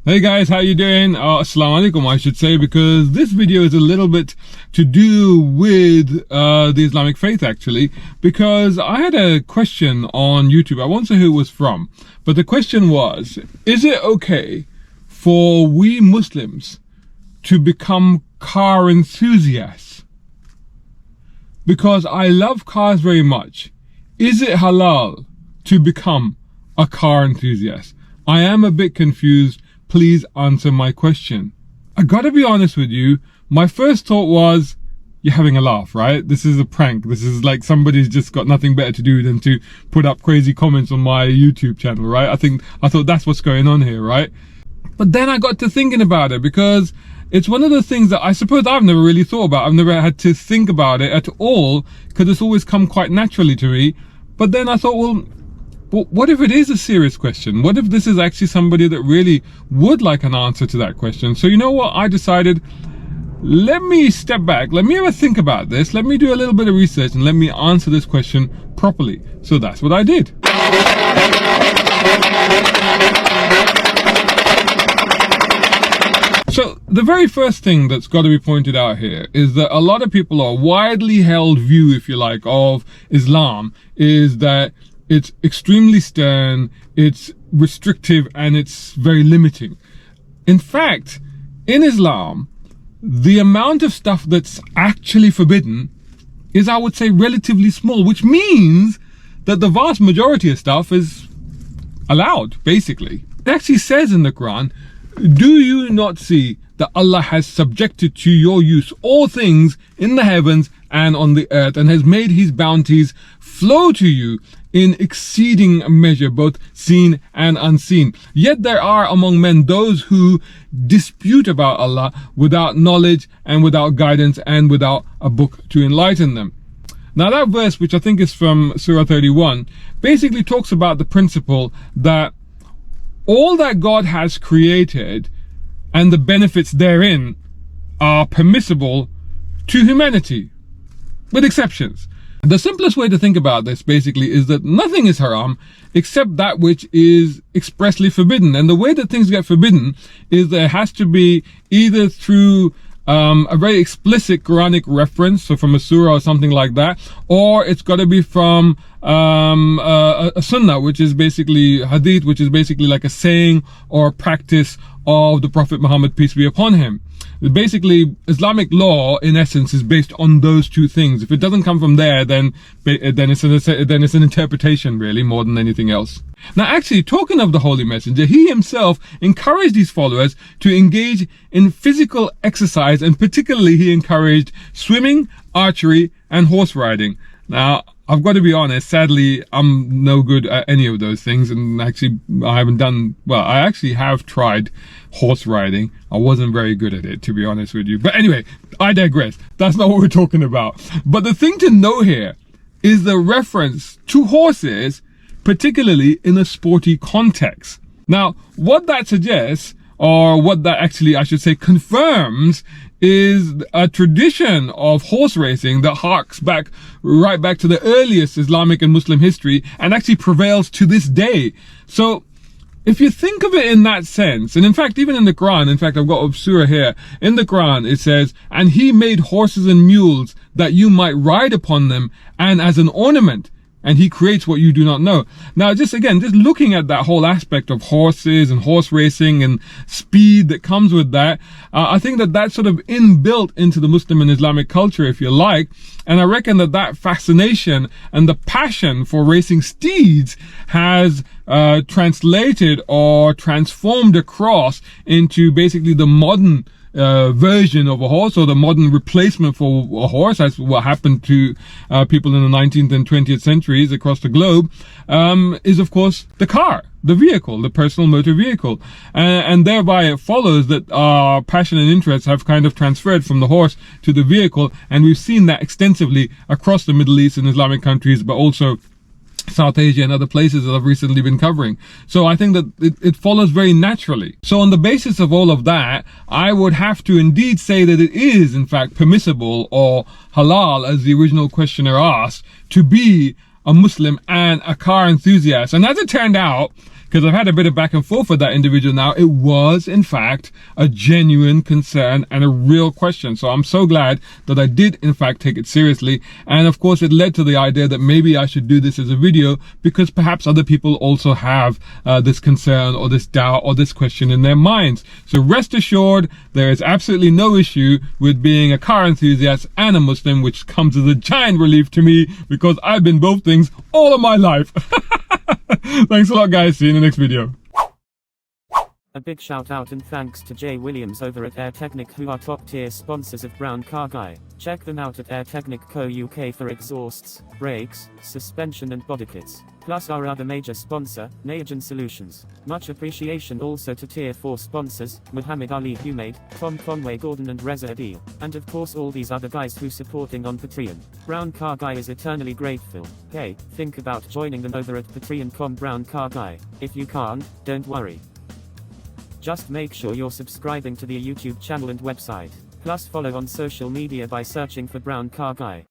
Hey guys, how you doing? Assalamu alaikum, I should say, because this video is a little bit to do with the Islamic faith actually, because I had a question on YouTube. I won't say who it was from, but the question was, is it okay for we Muslims to become car enthusiasts? Because I love cars very much. Is it halal to become a car enthusiast? I am a bit confused. Please answer my question. I gotta be honest with you, my first thought was, you're having a laugh, right? This is a prank. This is like somebody's just got nothing better to do than to put up crazy comments on my YouTube channel, right? I thought that's what's going on here, right? But then I got to thinking about it, because it's one of the things that I suppose I've never really thought about. I've never had to think about it at all, because it's always come quite naturally to me. But then I thought, well, what if it is a serious question? What if this is actually somebody that really would like an answer to that question? So you know what? I decided, let me step back. Let me have a think about this. Let me do a little bit of research and let me answer this question properly. So that's what I did. So the very first thing that's got to be pointed out here is that a lot of people, are widely held view, if you like, of Islam is that it's extremely stern, it's restrictive, and it's very limiting. In fact, in Islam, the amount of stuff that's actually forbidden is, I would say, relatively small, which means that the vast majority of stuff is allowed, basically. It actually says in the Quran, do you not see that Allah has subjected to your use all things in the heavens and on the earth, and has made his bounties flow to you in exceeding measure, both seen and unseen. Yet there are among men those who dispute about Allah without knowledge and without guidance and without a book to enlighten them. Now that verse, which I think is from Surah 31, basically talks about the principle that all that God has created and the benefits therein are permissible to humanity, with exceptions. The simplest way to think about this basically is that nothing is haram except that which is expressly forbidden. And the way that things get forbidden is that it has to be either through a very explicit Quranic reference, so from a surah or something like that, or it's got to be from a sunnah, which is basically hadith, which is basically like a saying or a practice of the Prophet Muhammad, peace be upon him. Basically, Islamic law, in essence, is based on those two things. If it doesn't come from there, then it's an interpretation, really, more than anything else. Now, actually, talking of the Holy Messenger, he himself encouraged his followers to engage in physical exercise, and particularly he encouraged swimming, archery, and horse riding. Now, I've got to be honest, sadly, I'm no good at any of those things, and actually, I haven't done, well, I actually have tried horse riding. I wasn't very good at it, to be honest with you. But anyway, I digress. That's not what we're talking about. But the thing to know here is the reference to horses, particularly in a sporty context. Now, what that suggests, or what that actually, I should say, confirms, is a tradition of horse racing that harks back right back to the earliest Islamic and Muslim history, and actually prevails to this day. So if you think of it in that sense, and in fact, even in the Quran, in fact, I've got a surah here, in the Quran it says, and he made horses and mules that you might ride upon them, and as an ornament, and he creates what you do not know. Now, just looking at that whole aspect of horses and horse racing and speed that comes with that, I think that that's sort of inbuilt into the Muslim and Islamic culture, if you like. And I reckon that that fascination and the passion for racing steeds has translated or transformed across into basically the modern version of a horse, or the modern replacement for a horse. That's what happened to people in the 19th and 20th centuries across the globe, is of course the car, the vehicle, the personal motor vehicle. And thereby it follows that our passion and interests have kind of transferred from the horse to the vehicle, and we've seen that extensively across the Middle East and Islamic countries, but also South Asia and other places that I've recently been covering. So I think that it follows very naturally. So on the basis of all of that, I would have to indeed say that it is in fact permissible, or halal as the original questioner asked, to be a Muslim and a car enthusiast. And as it turned out, because I've had a bit of back and forth with that individual now. It was, in fact, a genuine concern and a real question. So I'm so glad that I did, in fact, take it seriously. And of course, it led to the idea that maybe I should do this as a video because perhaps other people also have this concern or this doubt or this question in their minds. So rest assured, there is absolutely no issue with being a car enthusiast and a Muslim, which comes as a giant relief to me because I've been both things all of my life. Thanks a lot, guys. See you in the next video. A big shout out and thanks to Jay Williams over at Air Technic, who are top tier sponsors of Brown Car Guy. Check them out at Air Technic Co. UK for exhausts, brakes, suspension and body kits. Plus our other major sponsor, Nayagen Solutions. Much appreciation also to tier 4 sponsors, Muhammad Ali Humaid, Tom Conway Gordon and Reza Adil. And of course all these other guys who supporting on Patreon. Brown Car Guy is eternally grateful. Hey, think about joining them over at patreon.com Brown Car Guy. If you can't, don't worry. Just make sure you're subscribing to the YouTube channel and website. Plus follow on social media by searching for Brown Car Guy.